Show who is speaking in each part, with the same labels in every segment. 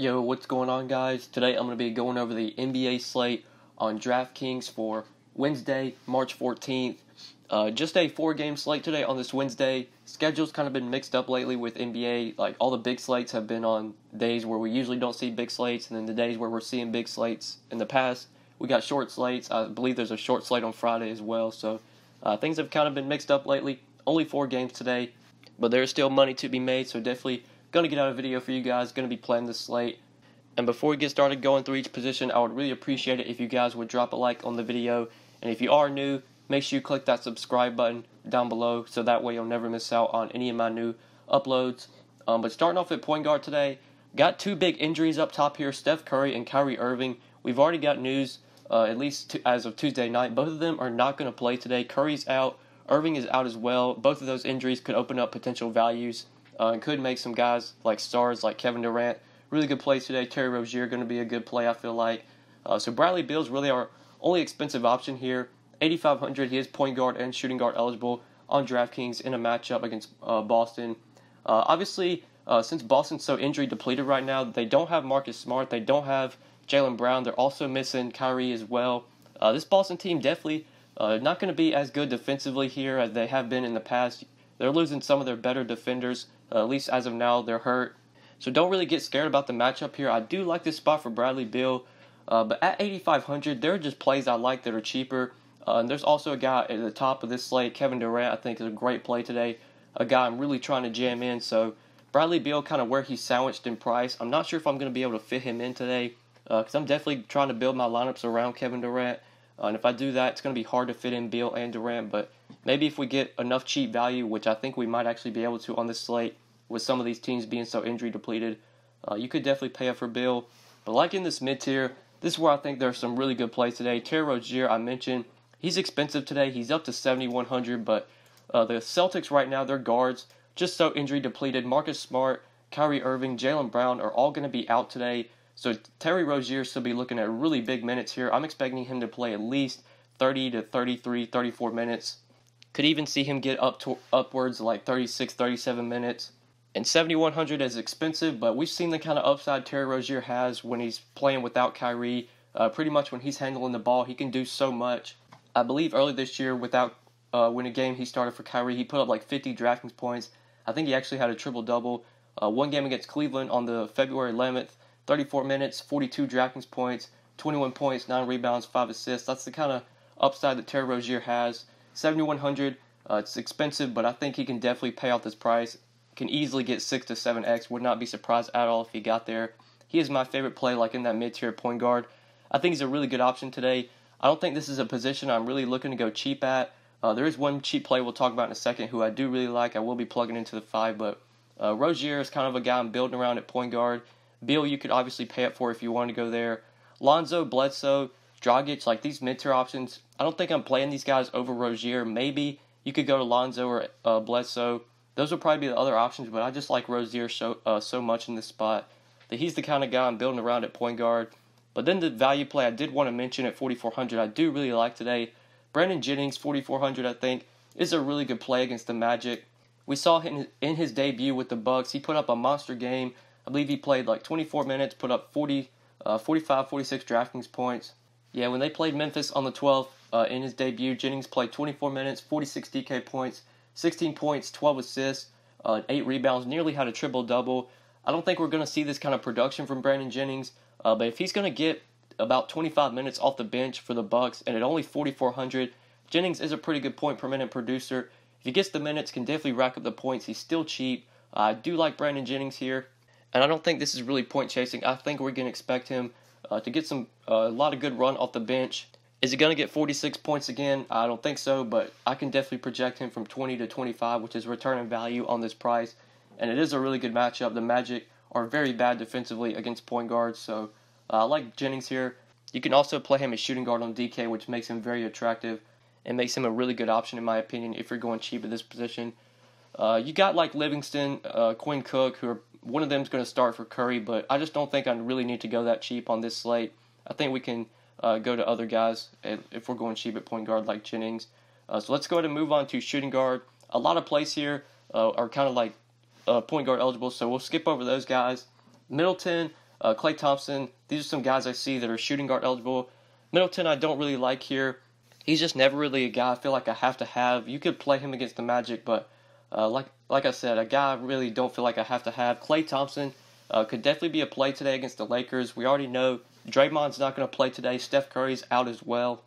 Speaker 1: Yo, what's going on, guys? Today I'm going to be going over the NBA slate on DraftKings for Wednesday, March 14th. Just a 4-game slate today on this Wednesday. Schedule's kind of been mixed up lately with NBA. Like, all the big slates have been on days where we usually don't see big slates, and then the days where we're seeing big slates in the past, we got short slates. I believe there's a short slate on Friday as well, so things have kind of been mixed up lately. Only 4 games today, but there's still money to be made, so definitely going to get out a video for you guys, going to be playing this slate. And before we get started going through each position, I would really appreciate it if you guys would drop a like on the video. And if you are new, make sure you click that subscribe button down below, so that way you'll never miss out on any of my new uploads. But starting off at point guard today, got 2 big injuries up top here, Steph Curry and Kyrie Irving. We've already got news, at least as of Tuesday night. Both of them are not going to play today. Curry's out, Irving is out as well. Both of those injuries could open up potential values and could make some guys like stars like Kevin Durant really good plays today. Terry Rozier going to be a good play, I feel like. So Bradley Beal's really our only expensive option here. 8,500. He is point guard and shooting guard eligible on DraftKings in a matchup against Boston. Obviously, since Boston's so injury depleted right now, they don't have Marcus Smart. They don't have Jaylen Brown. They're also missing Kyrie as well. This Boston team definitely not going to be as good defensively here as they have been in the past. They're losing some of their better defenders. At least as of now, they're hurt. So don't really get scared about the matchup here. I do like this spot for Bradley Beal. But at 8,500, there are just plays I like that are cheaper. And there's also a guy at the top of this slate, Kevin Durant, I think is a great play today. A guy I'm really trying to jam in. So Bradley Beal, kind of where he's sandwiched in price. I'm not sure if I'm going to be able to fit him in today, because I'm definitely trying to build my lineups around Kevin Durant. And if I do that, it's going to be hard to fit in Beal and Durant. But maybe if we get enough cheap value, which I think we might actually be able to on this slate, with some of these teams being so injury depleted, you could definitely pay up for Bill. But like in this mid-tier, this is where I think there's some really good plays today. Terry Rozier, I mentioned, he's expensive today. He's up to 7,100, but the Celtics right now, their guards, just so injury depleted. Marcus Smart, Kyrie Irving, Jaylen Brown are all going to be out today. So Terry Rozier should be looking at really big minutes here. I'm expecting him to play at least 30 to 33, 34 minutes. Could even see him get upwards like 36, 37 minutes. And 7,100 is expensive, but we've seen the kind of upside Terry Rozier has when he's playing without Kyrie. Pretty much when he's handling the ball, he can do so much. I believe early this year, without when a game he started for Kyrie, he put up like 50 DraftKings points. I think he actually had a triple-double. One game against Cleveland on the February 11th, 34 minutes, 42 DraftKings points, 21 points, 9 rebounds, 5 assists. That's the kind of upside that Terry Rozier has. 7,100, it's expensive, but I think he can definitely pay off this price. Can easily get 6 to 7x. Would not be surprised at all if he got there. He is my favorite play, like in that mid-tier point guard. I think he's a really good option today. I don't think this is a position I'm really looking to go cheap at. There is one cheap play we'll talk about in a second who I do really like. I will be plugging into the 5, but Rozier is kind of a guy I'm building around at point guard. Beal, you could obviously pay up for if you want to go there. Lonzo, Bledsoe, Dragic, like these mid-tier options, I don't think I'm playing these guys over Rozier. Maybe you could go to Lonzo or Bledsoe. Those would probably be the other options, but I just like Rozier so much in this spot that he's the kind of guy I'm building around at point guard. But then the value play I did want to mention at 4,400, I do really like today. Brandon Jennings, 4,400, I think, is a really good play against the Magic. We saw him in his debut with the Bucks. He put up a monster game. I believe he played like 24 minutes, put up 45, 46 DraftKings points. Yeah, when they played Memphis on the 12th in his debut, Jennings played 24 minutes, 46 DK points, 16 points, 12 assists, 8 rebounds, nearly had a triple-double. I don't think we're going to see this kind of production from Brandon Jennings, but if he's going to get about 25 minutes off the bench for the Bucks, and at only 4,400, Jennings is a pretty good point-per-minute producer. If he gets the minutes, can definitely rack up the points. He's still cheap. I do like Brandon Jennings here, and I don't think this is really point-chasing. I think we're going to expect him to get a lot of good run off the bench. Is he going to get 46 points again? I don't think so, but I can definitely project him from 20 to 25, which is return in value on this price. And it is a really good matchup. The Magic are very bad defensively against point guards, so I like Jennings here. You can also play him as shooting guard on DK, which makes him very attractive and makes him a really good option, in my opinion, if you're going cheap at this position. You got like Livingston, Quinn Cook, who are one of them is going to start for Curry, but I just don't think I really need to go that cheap on this slate. I think we can go to other guys if we're going cheap at point guard like Jennings. So let's go ahead and move on to shooting guard. A lot of plays here are kind of like point guard eligible, so we'll skip over those guys. Middleton, Klay Thompson, these are some guys I see that are shooting guard eligible. Middleton I don't really like here. He's just never really a guy I feel like I have to have. You could play him against the Magic, but like I said, a guy I really don't feel like I have to have. Klay Thompson could definitely be a play today against the Lakers. We already know Draymond's not going to play today. Steph Curry's out as well.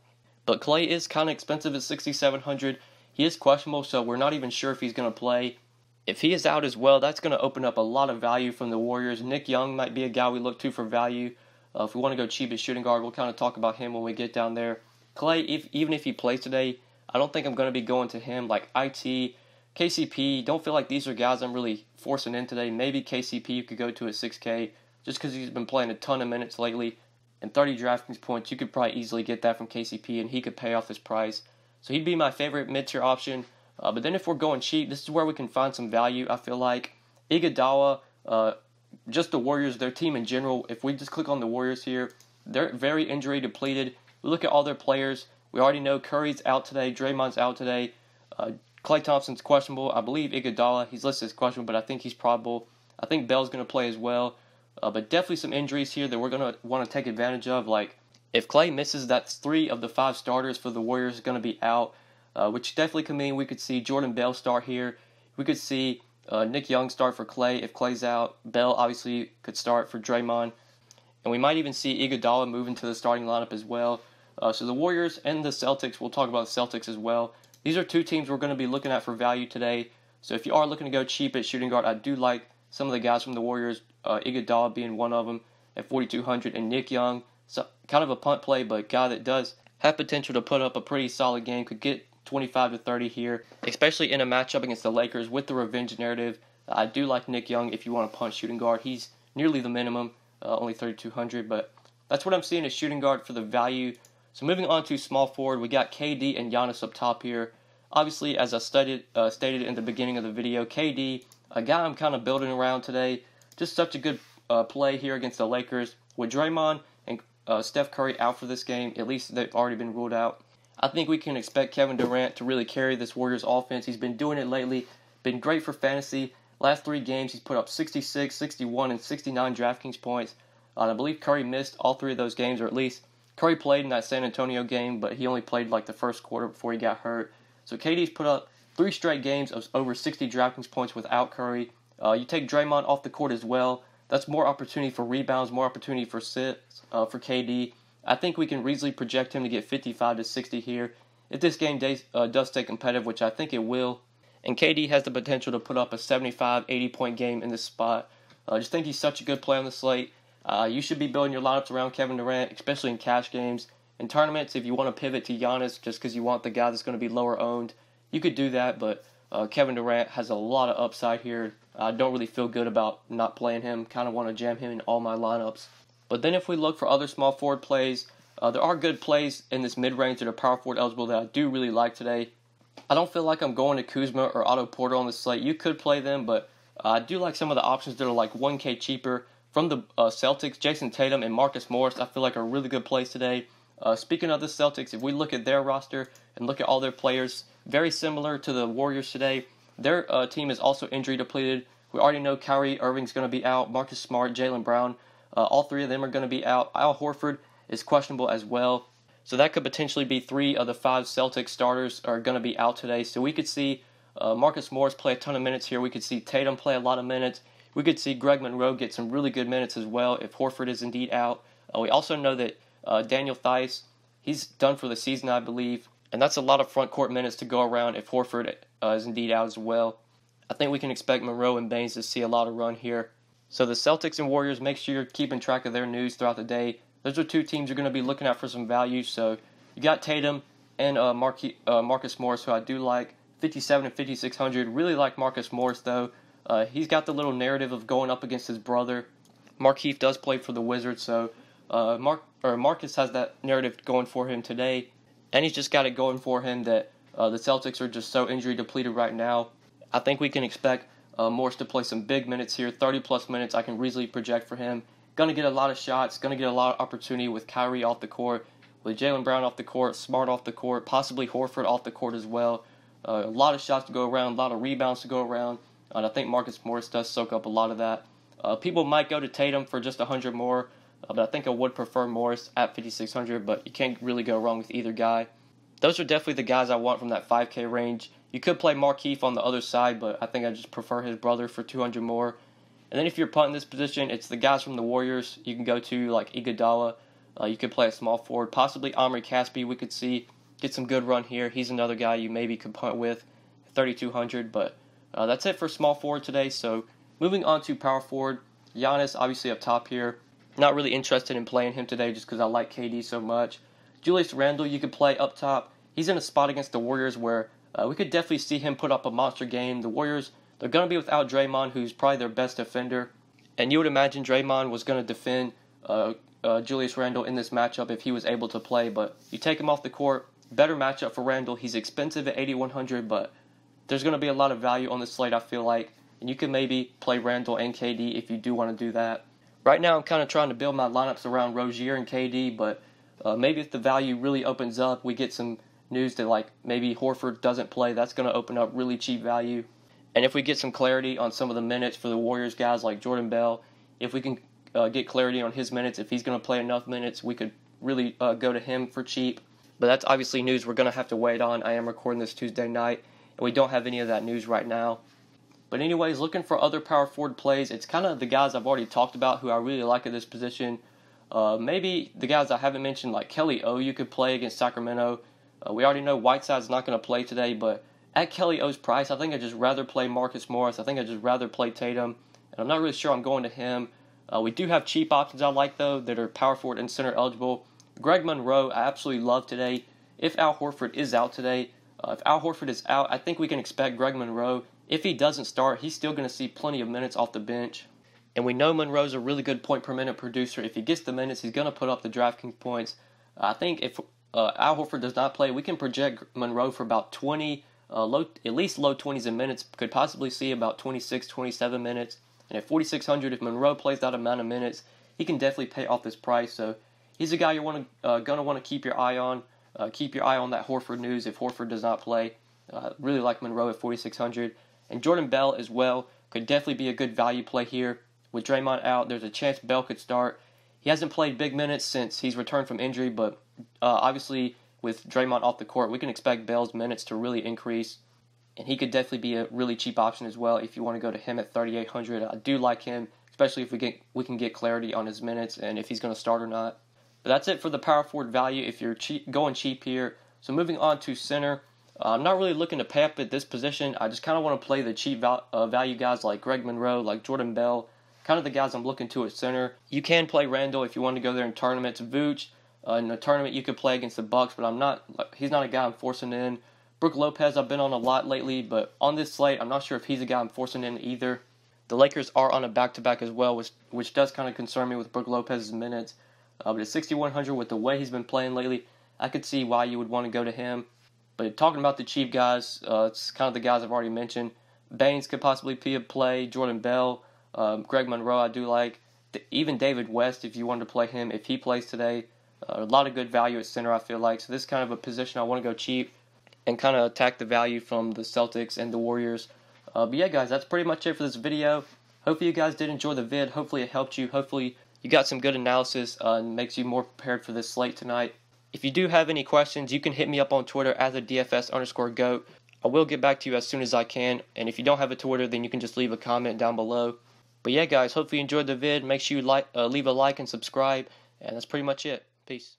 Speaker 1: But Klay is kind of expensive at $6,700. He is questionable, so we're not even sure if he's going to play. If he is out as well, that's going to open up a lot of value from the Warriors. Nick Young might be a guy we look to for value. If we want to go cheap at shooting guard, we'll kind of talk about him when we get down there. Klay, even if he plays today, I don't think I'm going to be going to him. Like IT, KCP, don't feel like these are guys I'm really forcing in today. Maybe KCP you could go to at 6K just because he's been playing a ton of minutes lately. And 30 DraftKings points, you could probably easily get that from KCP, and he could pay off his price. So he'd be my favorite mid-tier option. But then if we're going cheap, this is where we can find some value, I feel like. Iguodala, just the Warriors, their team in general, if we just click on the Warriors here, they're very injury depleted. We look at all their players. We already know Curry's out today, Draymond's out today. Klay Thompson's questionable. I believe Iguodala, he's listed as questionable, but I think he's probable. I think Bell's going to play as well. But definitely some injuries here that we're going to want to take advantage of. Like, if Klay misses, that's 3 of the 5 starters for the Warriors going to be out, which definitely could mean we could see Jordan Bell start here. We could see Nick Young start for Klay. If Klay's out, Bell obviously could start for Draymond. And we might even see Iguodala move into the starting lineup as well. So the Warriors and the Celtics, we'll talk about the Celtics as well. These are 2 teams we're going to be looking at for value today. So if you are looking to go cheap at shooting guard, I do like some of the guys from the Warriors, Iguodala being one of them at 4,200, and Nick Young, so kind of a punt play, but a guy that does have potential to put up a pretty solid game, could get 25 to 30 here, especially in a matchup against the Lakers with the revenge narrative. I do like Nick Young if you want to punt shooting guard. He's nearly the minimum, only 3,200, but that's what I'm seeing as shooting guard for the value. So moving on to small forward, we got KD and Giannis up top here. Obviously, as I stated in the beginning of the video, KD, a guy I'm kind of building around today. Just such a good play here against the Lakers. With Draymond and Steph Curry out for this game, at least they've already been ruled out, I think we can expect Kevin Durant to really carry this Warriors offense. He's been doing it lately, been great for fantasy. Last 3 games, he's put up 66, 61, and 69 DraftKings points. I believe Curry missed all 3 of those games, or at least Curry played in that San Antonio game, but he only played like the first quarter before he got hurt. So KD's put up 3 straight games of over 60 DraftKings points without Curry. You take Draymond off the court as well. That's more opportunity for rebounds, more opportunity for assists for KD. I think we can easily project him to get 55 to 60 here if this game does stay competitive, which I think it will. And KD has the potential to put up a 75, 80-point game in this spot. I just think he's such a good play on the slate. You should be building your lineups around Kevin Durant, especially in cash games. In tournaments, if you want to pivot to Giannis just because you want the guy that's going to be lower owned, you could do that, but Kevin Durant has a lot of upside here. I don't really feel good about not playing him. Kind of want to jam him in all my lineups. But then if we look for other small forward plays, there are good plays in this mid-range that are power forward eligible that I do really like today. I don't feel like I'm going to Kuzma or Otto Porter on the slate. You could play them, but I do like some of the options that are like 1K cheaper. From the Celtics, Jason Tatum and Marcus Morris, I feel like are really good plays today. Speaking of the Celtics, if we look at their roster and look at all their players, very similar to the Warriors today. Their team is also injury depleted. We already know Kyrie Irving's going to be out, Marcus Smart, Jaylen Brown. All 3 of them are going to be out. Al Horford is questionable as well. So that could potentially be 3 of the 5 Celtics starters are going to be out today. So we could see Marcus Morris play a ton of minutes here. We could see Tatum play a lot of minutes. We could see Greg Monroe get some really good minutes as well if Horford is indeed out. We also know that Daniel Theis, he's done for the season, I believe. And that's a lot of front court minutes to go around if Horford is indeed out as well. I think we can expect Monroe and Baines to see a lot of run here. So the Celtics and Warriors, make sure you're keeping track of their news throughout the day. Those are 2 teams you're going to be looking at for some value. So you got Tatum and Marcus Morris, who I do like, 57 and 5,600. Really like Marcus Morris, though. He's got the little narrative of going up against his brother. Markieff does play for the Wizards, so Marcus has that narrative going for him today. And he's just got it going for him that the Celtics are just so injury depleted right now. I think we can expect Morris to play some big minutes here, 30-plus minutes I can easily project for him. Going to get a lot of shots, going to get a lot of opportunity with Kyrie off the court, with Jaylen Brown off the court, Smart off the court, possibly Horford off the court as well. A lot of shots to go around, a lot of rebounds to go around, and I think Marcus Morris does soak up a lot of that. People might go to Tatum for just 100 more, but I think I would prefer Morris at 5,600, but you can't really go wrong with either guy. Those are definitely the guys I want from that 5K range. You could play Markieff on the other side, but I think I just prefer his brother for 200 more. And then if you're punting this position, it's the guys from the Warriors. You can go to like Iguodala. You could play a small forward, possibly Omri Caspi. We could see get some good run here. He's another guy you maybe could punt with, 3,200. But that's it for small forward today. So moving on to power forward, Giannis obviously up top here. Not really interested in playing him today just because I like KD so much. Julius Randle, you could play up top. He's in a spot against the Warriors where we could definitely see him put up a monster game. The Warriors, they're going to be without Draymond, who's probably their best defender. And you would imagine Draymond was going to defend Julius Randle in this matchup if he was able to play. But you take him off the court, better matchup for Randle. He's expensive at 8,100, but there's going to be a lot of value on this slate, I feel like. And you can maybe play Randle and KD if you do want to do that. Right now, I'm kind of trying to build my lineups around Rozier and KD, but maybe if the value really opens up, we get some news that like maybe Horford doesn't play. That's going to open up really cheap value. And if we get some clarity on some of the minutes for the Warriors guys like Jordan Bell, if we can get clarity on his minutes, if he's going to play enough minutes, we could really go to him for cheap. But that's obviously news we're going to have to wait on. I am recording this Tuesday night, and we don't have any of that news right now. But anyways, looking for other power forward plays, it's kind of the guys I've already talked about who I really like at this position. Maybe the guys I haven't mentioned, like Kelly O, you could play against Sacramento. We already know Whiteside's not going to play today, but at Kelly O's price, I think I'd just rather play Marcus Morris. I think I'd just rather play Tatum, and I'm not really sure I'm going to him. We do have cheap options I like, though, that are power forward and center eligible. Greg Monroe, I absolutely love today. If Al Horford is out today, if Al Horford is out, I think we can expect Greg Monroe. If he doesn't start, he's still going to see plenty of minutes off the bench. And we know Monroe's a really good point per minute producer. If he gets the minutes, he's going to put up the DraftKings points. I think if Al Horford does not play, we can project Monroe for about 20, at least low 20s in minutes. Could possibly see about 26, 27 minutes. And at 4,600, if Monroe plays that amount of minutes, he can definitely pay off this price. So he's a guy you're going to want to keep your eye on. Keep your eye on that Horford news if Horford does not play. Really like Monroe at 4,600. And Jordan Bell as well could definitely be a good value play here. With Draymond out, there's a chance Bell could start. He hasn't played big minutes since he's returned from injury, but obviously with Draymond off the court, we can expect Bell's minutes to really increase. And he could definitely be a really cheap option as well if you want to go to him at 3,800. I do like him, especially if we can get clarity on his minutes and if he's going to start or not. But that's it for the power forward value if you're going cheap here. So moving on to center. I'm not really looking to pay up at this position. I just kind of want to play the cheap value guys like Greg Monroe, like Jordan Bell, kind of the guys I'm looking to at center. You can play Randle if you want to go there in tournaments. Vooch, in a tournament you could play against the Bucks, but he's not a guy I'm forcing in. Brook Lopez I've been on a lot lately, but on this slate I'm not sure if he's a guy I'm forcing in either. The Lakers are on a back-to-back as well, which does kind of concern me with Brook Lopez's minutes. But at 6,100 with the way he's been playing lately, I could see why you would want to go to him. But talking about the cheap guys, it's kind of the guys I've already mentioned. Baines could possibly be a play. Jordan Bell, Greg Monroe I do like. Even David West, if you wanted to play him, if he plays today. A lot of good value at center, I feel like. So this is kind of a position I want to go cheap and kind of attack the value from the Celtics and the Warriors. But yeah, guys, that's pretty much it for this video. Hopefully you guys did enjoy the vid. Hopefully it helped you. Hopefully you got some good analysis and makes you more prepared for this slate tonight. If you do have any questions, you can hit me up on Twitter at the DFS_GOAT. I will get back to you as soon as I can. And if you don't have a Twitter, then you can just leave a comment down below. But yeah, guys, hopefully you enjoyed the vid. Make sure you leave a like and subscribe. And that's pretty much it. Peace.